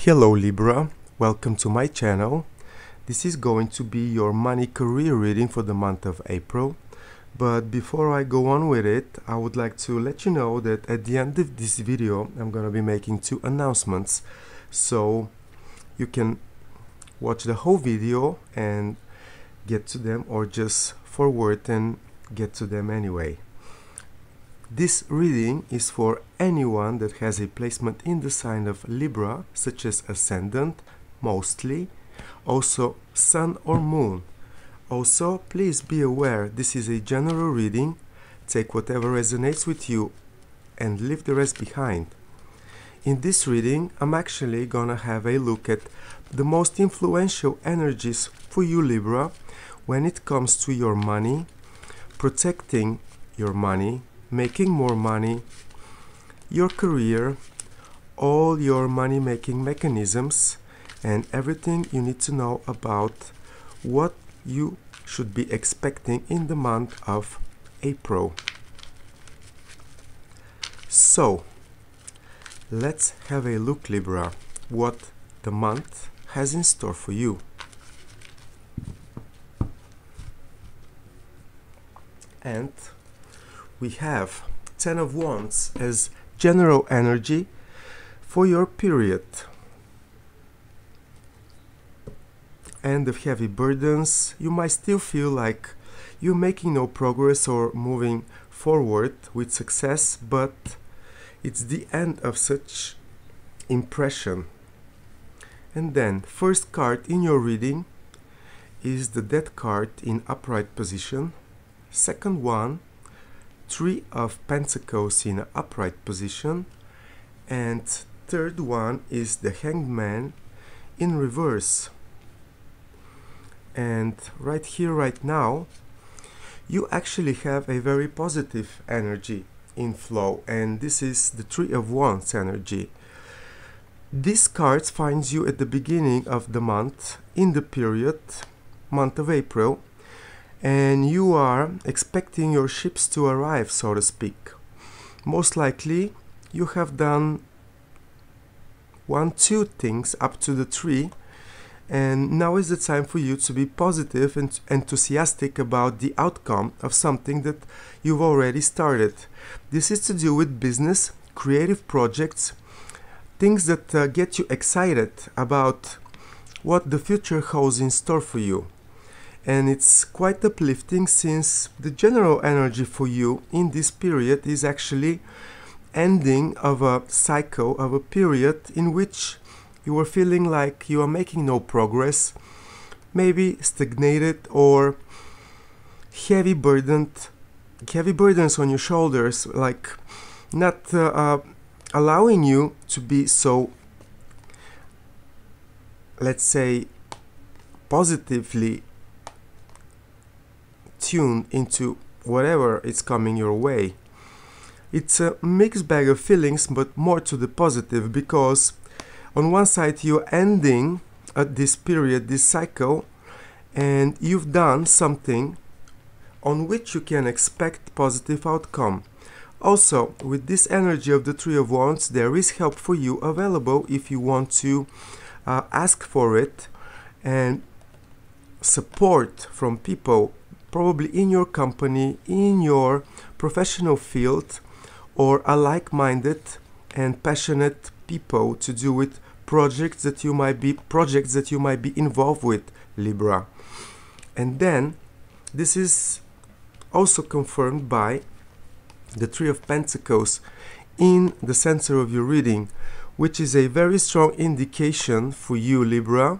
Hello Libra, welcome to my channel. This is going to be your money career reading for the month of April. But before I go on with it, I would like to let you know that at the end of this video I'm going to be making two announcements. So you can watch the whole video and get to them, or just forward and get to them anyway. This reading is for anyone that has a placement in the sign of Libra, such as Ascendant, mostly, also Sun or Moon. Also, please be aware this is a general reading. Take whatever resonates with you and leave the rest behind. In this reading, I'm actually gonna have a look at the most influential energies for you, Libra, when it comes to your money, protecting your money, making more money, your career, all your money-making mechanisms, and everything you need to know about what you should be expecting in the month of April. So, let's have a look, Libra, what the month has in store for you. And we have 10 of Wands as general energy for your period. And of heavy burdens, you might still feel like you're making no progress or moving forward with success, but it's the end of such impression. And then, first card in your reading is the Death card in upright position. Second one, Three of Pentacles in upright position, and third one is the Hanged Man in reverse. And right here, right now, you actually have a very positive energy in flow, and this is the Three of Wands energy. This card finds you at the beginning of the month, in the period, month of April, and you are expecting your ships to arrive, so to speak. Most likely you have done 1-2 things up to the 3, and now is the time for you to be positive and enthusiastic about the outcome of something that you've already started. This is to do with business, creative projects, things that get you excited about what the future holds in store for you. And it's quite uplifting, since the general energy for you in this period is actually ending of a cycle, of a period in which you are feeling like you are making no progress, maybe stagnated, or heavy burdens on your shoulders, like not allowing you to be so, let's say, positively tuned into whatever is coming your way. It's a mixed bag of feelings, but more to the positive, because on one side you're ending at this period, this cycle, and you've done something on which you can expect positive outcome. Also, with this energy of the Three of Wands, there is help for you available if you want to ask for it, and support from people probably in your company, in your professional field, or a like-minded and passionate people to do with projects that you might be involved with, Libra. And then this is also confirmed by the Three of Pentacles in the center of your reading, which is a very strong indication for you, Libra,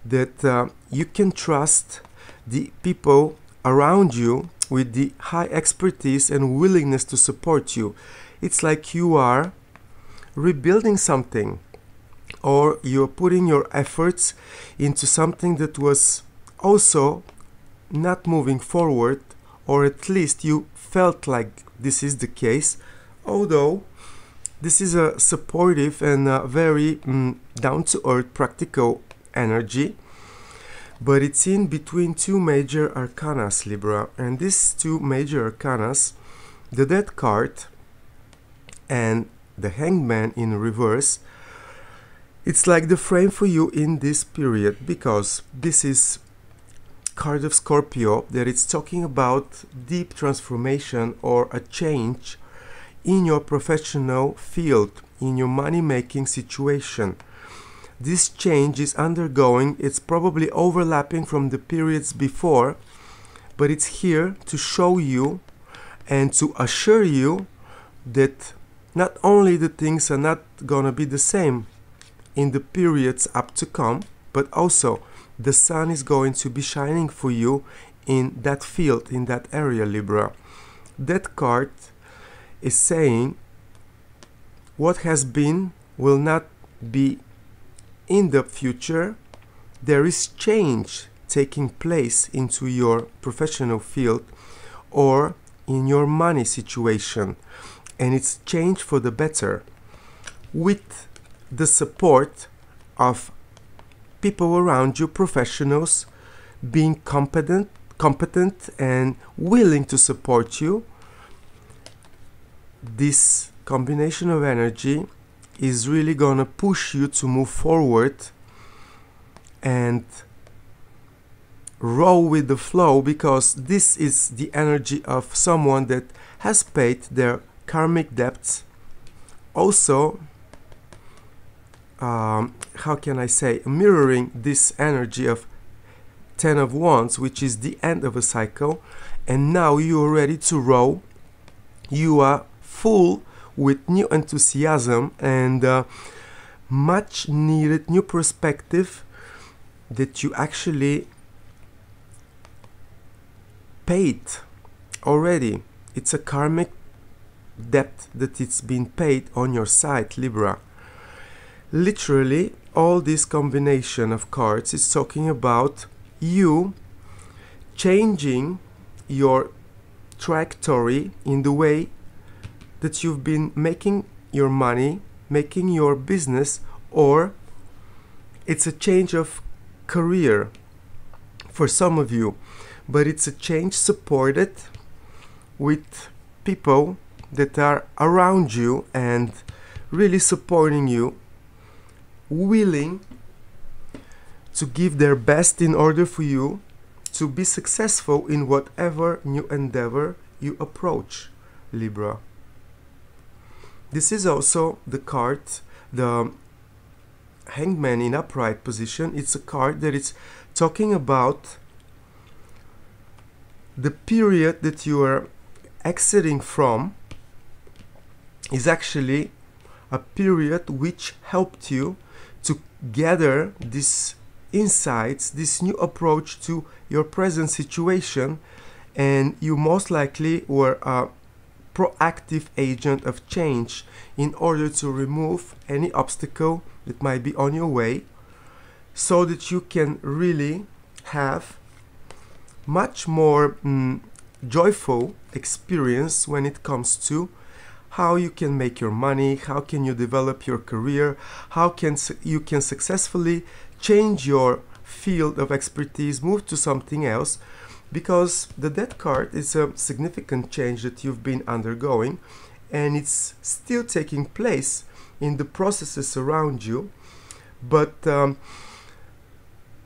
that you can trust the people around you with the high expertise and willingness to support you. It's like you are rebuilding something, or you're putting your efforts into something that was also not moving forward, or at least you felt like this is the case, although this is a supportive and very down-to-earth practical energy. But it's in between two major arcanas, Libra, and these two major arcanas, the Death card and the Hanged Man in reverse, It's like the frame for you in this period, because this is card of Scorpio, that it's talking about deep transformation or a change in your professional field, in your money-making situation. This change is undergoing, it's probably overlapping from the periods before, but it's here to show you and to assure you that not only the things are not gonna be the same in the periods up to come, but also the sun is going to be shining for you in that field, in that area, Libra. That card is saying what has been will not be in the future. There is change taking place into your professional field or in your money situation, and it's change for the better, with the support of people around you, professionals, being competent and willing to support you. This combination of energy is really gonna push you to move forward and roll with the flow, because this is the energy of someone that has paid their karmic debts. Also, how can I say, mirroring this energy of 10 of Wands, which is the end of a cycle, and now you are ready to roll. You are full with new enthusiasm and much needed new perspective that you actually paid already. It's a karmic debt that it's been paid on your side, Libra. Literally, all this combination of cards is talking about you changing your trajectory in the way that you've been making your money, making your business, or it's a change of career for some of you, but it's a change supported with people that are around you and really supporting you, willing to give their best in order for you to be successful in whatever new endeavor you approach, Libra. This is also the card, the Hangman in upright position. It's a card that is talking about the period that you are exiting from is actually a period which helped you to gather these insights, this new approach to your present situation, and you most likely were a proactive agent of change in order to remove any obstacle that might be on your way, so that you can really have much more joyful experience when it comes to how you can make your money, how can you develop your career, how you can successfully change your field of expertise, move to something else, because the Death card is a significant change that you've been undergoing, and it's still taking place in the processes around you. But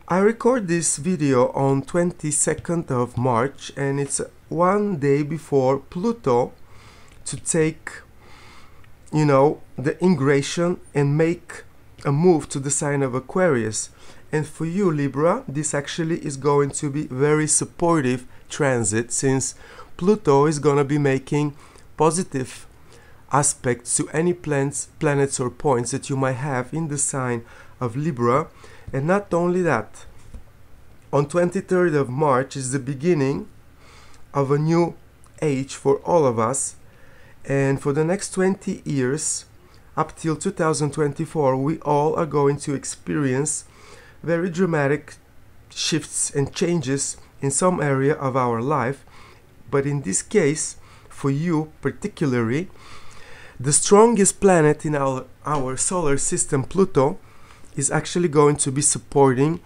I record this video on 22nd of March, and it's one day before Pluto to take, you know, the ingression and make a move to the sign of Aquarius. And for you, Libra, this actually is going to be very supportive transit, since Pluto is going to be making positive aspects to any planets or points that you might have in the sign of Libra. And not only that, on 23rd of March is the beginning of a new age for all of us. And for the next 20 years, up till 2024, we all are going to experience very dramatic shifts and changes in some area of our life. But in this case, for you particularly, the strongest planet in our solar system, Pluto, is actually going to be supporting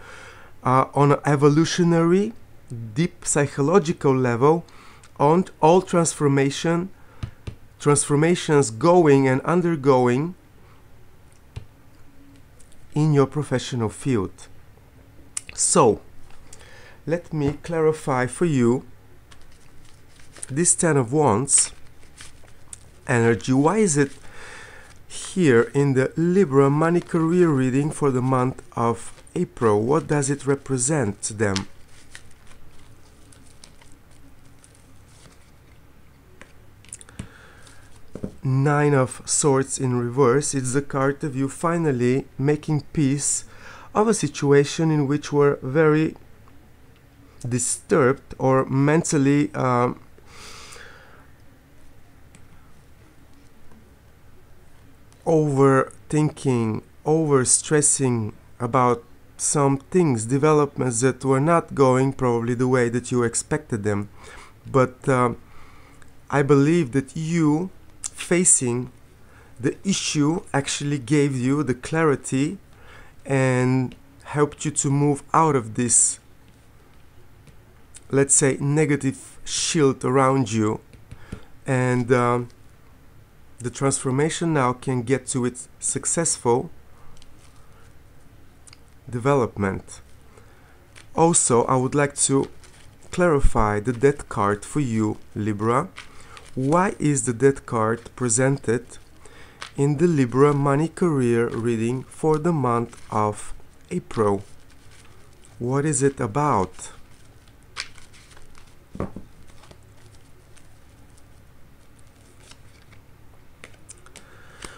on an evolutionary, deep psychological level on all transformations going and undergoing in your professional field. So let me clarify for you this 10 of Wands energy. Why is it here in the Libra money career reading for the month of April? What does it represent to them? Nine of Swords in reverse. It's the card of you finally making peace of a situation in which we're very disturbed or mentally overthinking, overstressing about some things, developments that were not going probably the way that you expected them. But I believe that you facing the issue actually gave you the clarity and helped you to move out of this, let's say, negative shield around you, and the transformation now can get to its successful development. Also, I would like to clarify the Death card for you, Libra. Why is the Death card presented in the Libra money career reading for the month of April? What is it about?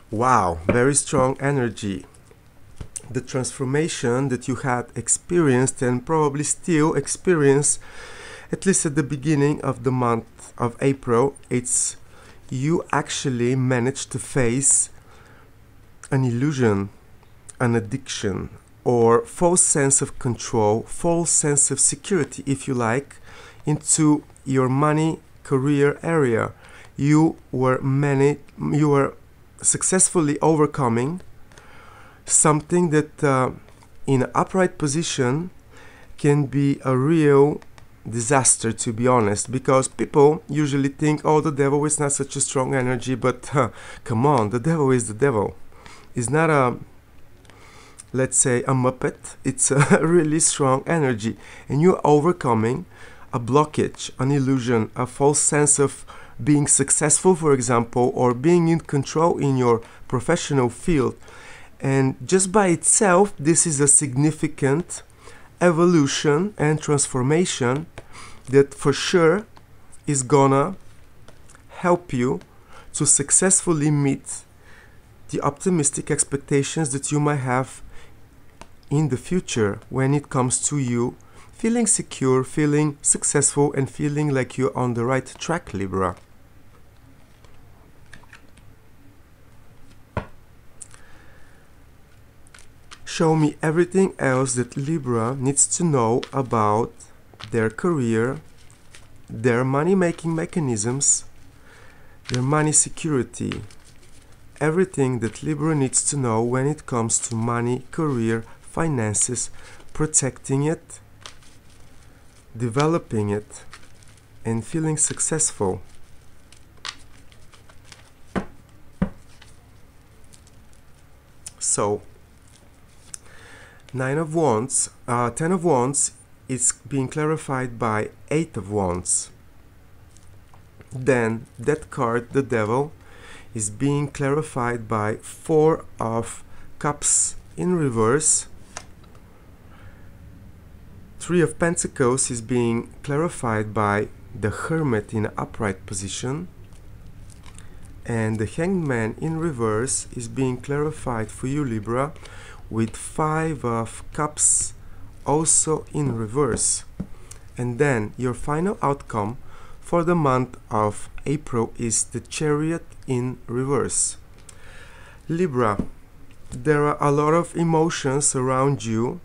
Wow, very strong energy. The transformation that you had experienced and probably still experience, at least at the beginning of the month of April, it's you actually managed to face an illusion, an addiction, or false sense of control, false sense of security, if you like, into your money career area. You were successfully overcoming something that in an upright position can be a real disaster, to be honest, because people usually think, oh, the devil is not such a strong energy, but come on, the devil is the devil. It's not a, let's say, a muppet. It's a really strong energy, and you're overcoming a blockage, an illusion, a false sense of being successful, for example, or being in control in your professional field. And just by itself, this is a significant evolution and transformation that for sure is gonna help you to successfully meet the optimistic expectations that you might have in the future when it comes to you feeling secure, feeling successful, and feeling like you're on the right track, Libra. Show me everything else that Libra needs to know about their career, their money-making mechanisms, their money security. Everything that Libra needs to know when it comes to money, career, finances, protecting it, developing it, and feeling successful. So, 9 of Wands, 10 of Wands is being clarified by 8 of Wands. Then that card, the Devil, is being clarified by 4 of Cups in reverse. 3 of Pentacles is being clarified by the Hermit in upright position. And the Hanged Man in reverse is being clarified for you, Libra, with 5 of Cups also in reverse. And then your final outcome for the month of April is the Chariot in reverse. Libra, there are a lot of emotions around you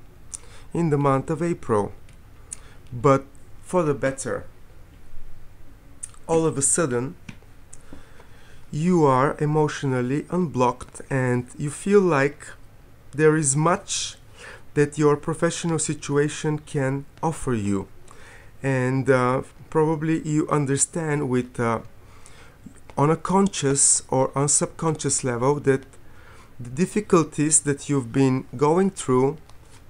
in the month of April, but for the better. All of a sudden, you are emotionally unblocked and you feel like there is much that your professional situation can offer you. And probably you understand with on a conscious or on subconscious level that the difficulties that you've been going through,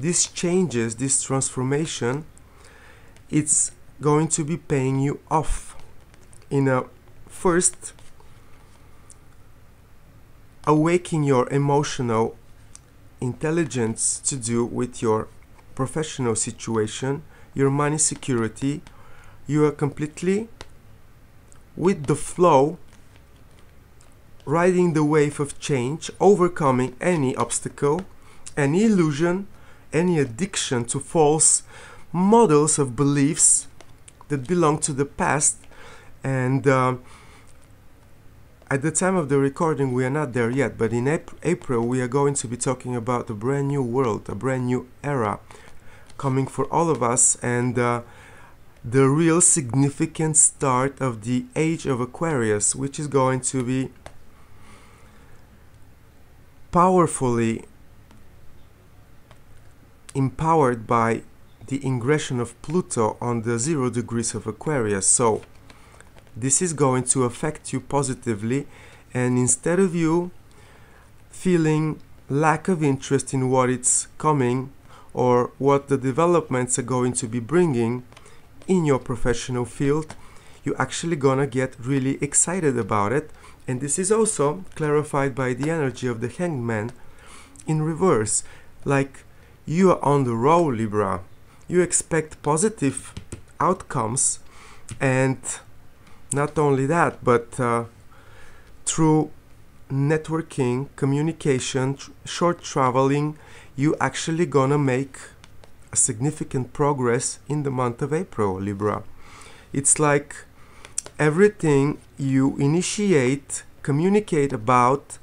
these changes, this transformation, it's going to be paying you off in a first awakening your emotional intelligence to do with your professional situation, your money security. You are completely with the flow, riding the wave of change, overcoming any obstacle, any illusion, any addiction to false models of beliefs that belong to the past. And at the time of the recording, we are not there yet, but in April we are going to be talking about a brand new world, a brand new era coming for all of us, and the real significant start of the age of Aquarius, which is going to be powerfully empowered by the ingression of Pluto on the 0 degrees of Aquarius. So this is going to affect you positively, and instead of you feeling lack of interest in what it's coming or what the developments are going to be bringing in your professional field, you're actually gonna get really excited about it. And this is also clarified by the energy of the Hanged Man in reverse. Like, you are on the roll, Libra. You expect positive outcomes, and not only that, but through networking, communication, short traveling, you actually gonna make a significant progress in the month of April, Libra. It's like everything you initiate, communicate about,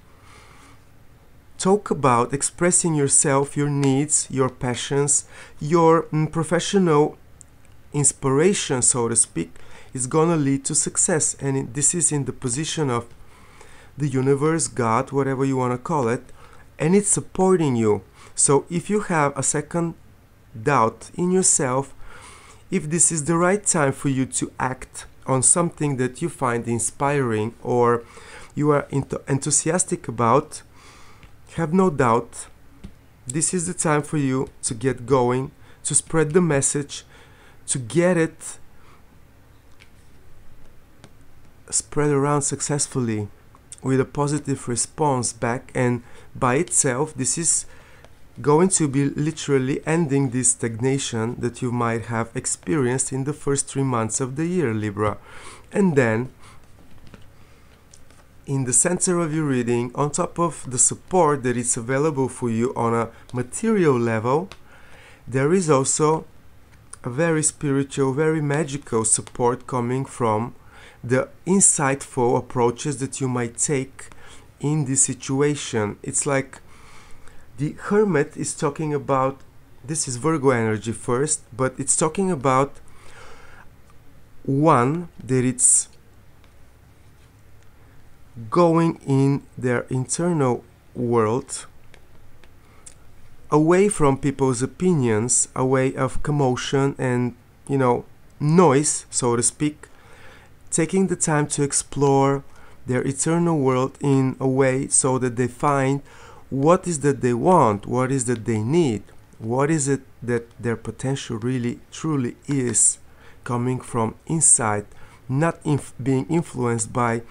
talk about, expressing yourself, your needs, your passions, your professional inspiration, so to speak, is gonna lead to success. And this is in the position of the universe, God, whatever you want to call it, and it's supporting you. So if you have a second doubt in yourself, if this is the right time for you to act on something that you find inspiring or you are enthusiastic about, have no doubt, this is the time for you to get going, to spread the message, to get it spread around successfully with a positive response back. And by itself, this is going to be literally ending this stagnation that you might have experienced in the first 3 months of the year, Libra. And then in the center of your reading, on top of the support that is available for you on a material level, there is also a very spiritual, very magical support coming from the insightful approaches that you might take in this situation. It's like the Hermit is talking about, this is Virgo energy first, but it's talking about one, that it's going in their internal world, away from people's opinions, away of commotion and, noise, so to speak, taking the time to explore their eternal world in a way so that they find what is that they want, what is that they need, what is it that their potential really truly is, coming from inside, not being influenced by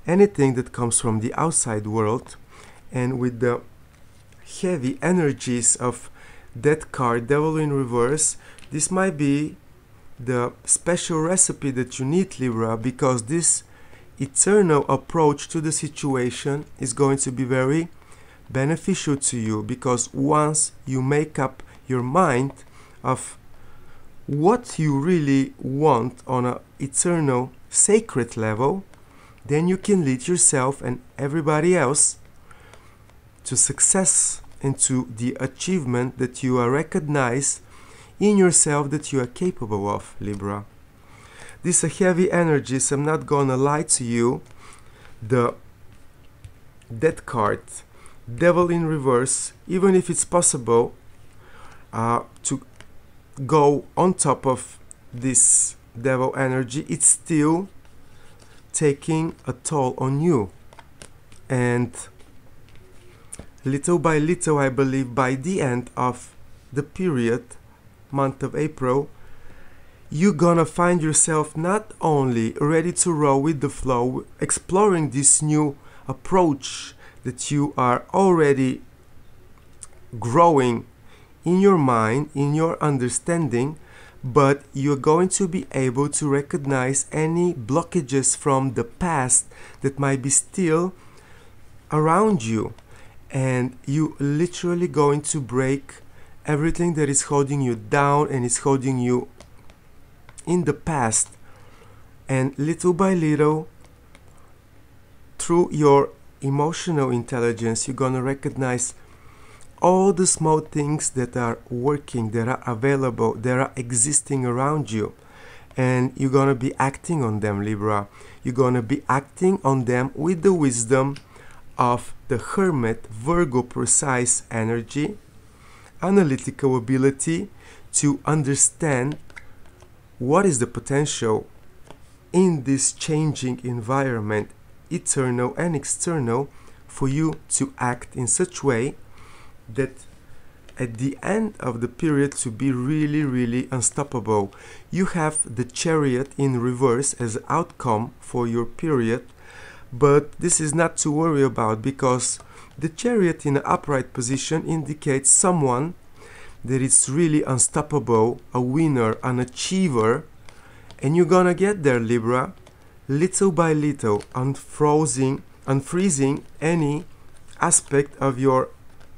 anything that comes from the outside world. And with the heavy energies of that card, Devil in reverse, this might be the special recipe that you need, Libra, because this eternal approach to the situation is going to be very beneficial to you, because once you make up your mind of what you really want on an eternal sacred level, then you can lead yourself and everybody else to success and to the achievement that you are recognized in yourself that you are capable of, Libra. These are heavy energies. I'm not gonna lie to you. The Death card, Devil in reverse, even if it's possible to go on top of this Devil energy, it's still taking a toll on you. And little by little, I believe by the end of the period, month of April, you're gonna find yourself not only ready to roll with the flow, exploring this new approach that you are already growing in your mind, in your understanding, but you're going to be able to recognize any blockages from the past that might be still around you, and you literally going to break everything that is holding you down and is holding you in the past. And little by little, through your emotional intelligence, you're gonna recognize all the small things that are working, that are available, that are existing around you, and you're gonna be acting on them, Libra. You're gonna be acting on them with the wisdom of the Hermit, Virgo precise energy, analytical ability to understand what is the potential in this changing environment, eternal and external, for you to act in such way that at the end of the period to be really unstoppable. You have the Chariot in reverse as outcome for your period, but this is not to worry about, because the Chariot in an upright position indicates someone that is really unstoppable, a winner, an achiever, and you're gonna get there, Libra, little by little, unfreezing any aspect of your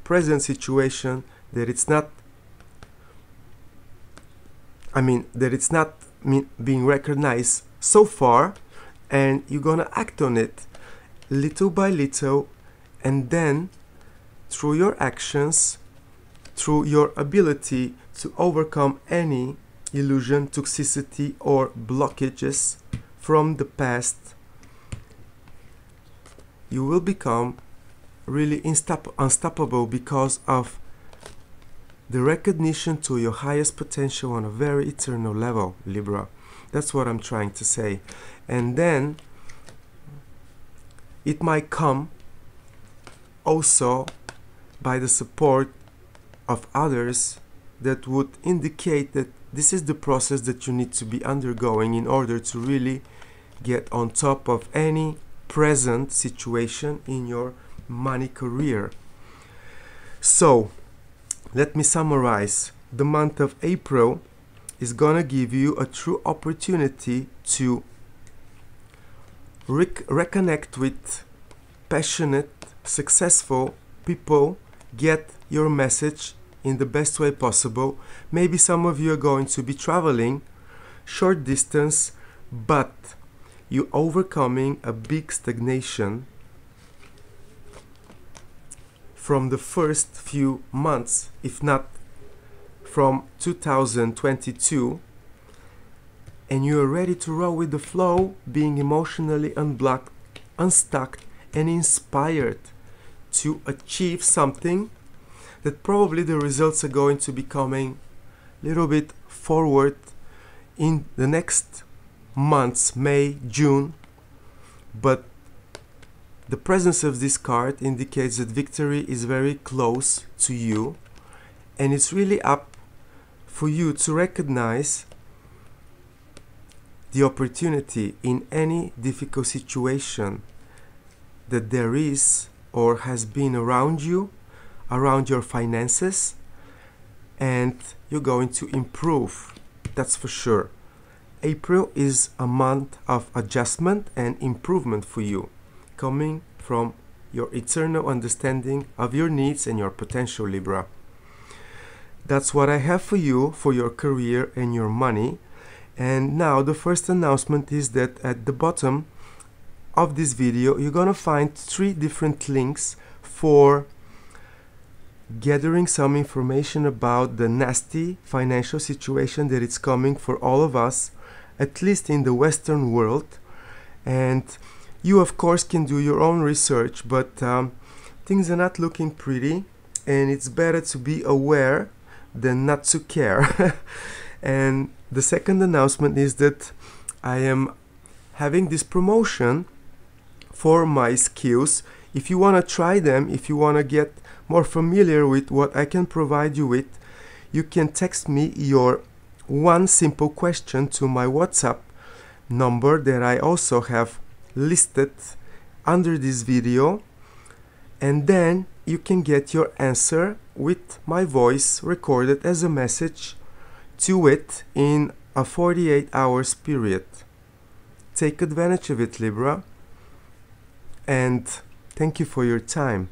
present situation that it's not being recognized so far, and you're gonna act on it little by little, and then through your actions, through your ability to overcome any illusion, toxicity or blockages from the past, you will become really unstoppable because of the recognition to your highest potential on a very eternal level, Libra. That's what I'm trying to say. And then it might come also by the support of others that would indicate that this is the process that you need to be undergoing in order to really get on top of any present situation in your money career. So let me summarize. The month of April is gonna give you a true opportunity to reconnect with passionate, successful people, get your message in the best way possible. Maybe some of you are going to be traveling short distance, but you're overcoming a big stagnation from the first few months, if not from 2022, and you are ready to roll with the flow, being emotionally unblocked, unstuck, and inspired to achieve something that probably the results are going to be coming a little bit forward in the next months, May, June, but the presence of this card indicates that victory is very close to you, and it's really up for you to recognize the opportunity in any difficult situation that there is or has been around you, around your finances, and you're going to improve, that's for sure. April is a month of adjustment and improvement for you, coming from your eternal understanding of your needs and your potential, Libra. That's what I have for you for your career and your money. And now the first announcement is that at the bottom of this video you're gonna find 3 different links for gathering some information about the nasty financial situation that is coming for all of us, at least in the Western world. And you of course can do your own research, but things are not looking pretty, and it's better to be aware than not to care. And the second announcement is that I am having this promotion for my skills If you want to try them, if you want to get more familiar with what I can provide you with, you can text me your one simple question to my WhatsApp number that I also have listed under this video, and then you can get your answer with my voice recorded as a message to it in a 48 hours period. Take advantage of it, Libra, and thank you for your time.